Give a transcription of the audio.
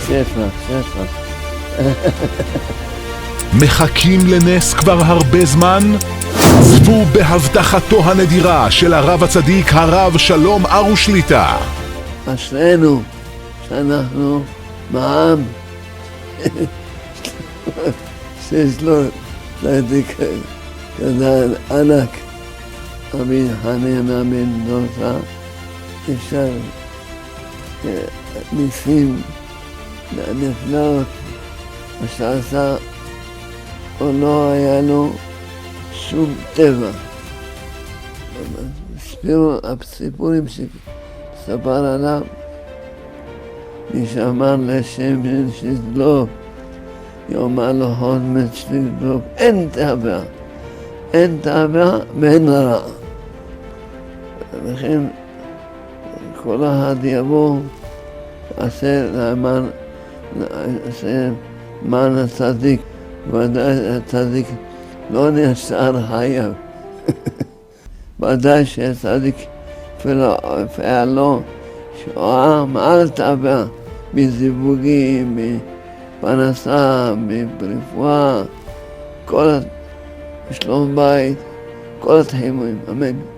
שפע. מחכים לנס כבר הרבה זמן? עזבו בהבטחתו הנדירה של הרב הצדיק הרב שלום ארוש שליט"א. אשרינו שאנחנו מעם שיש לו צדיק גדול ענק, רבי חנינא בן דוסא. אפשר ניסים נפלאות מה שעשה, או לא היה לו שום טבע. הסיפורים שספר עליו, מי שאמר לשם שתדלוק, יאמר לו חוד מת שתדלוק, אין תאווה ואין רע. לכן כל אחד יבוא, עשה למען הצדיק, ודאי הצדיק לא נשאר חייב. ודאי שהצדיק פעלו שואה מעל תאווה, בזיווגים, בפרנסה, ברפואה, כל שלום בית, כל התחומים, אמן.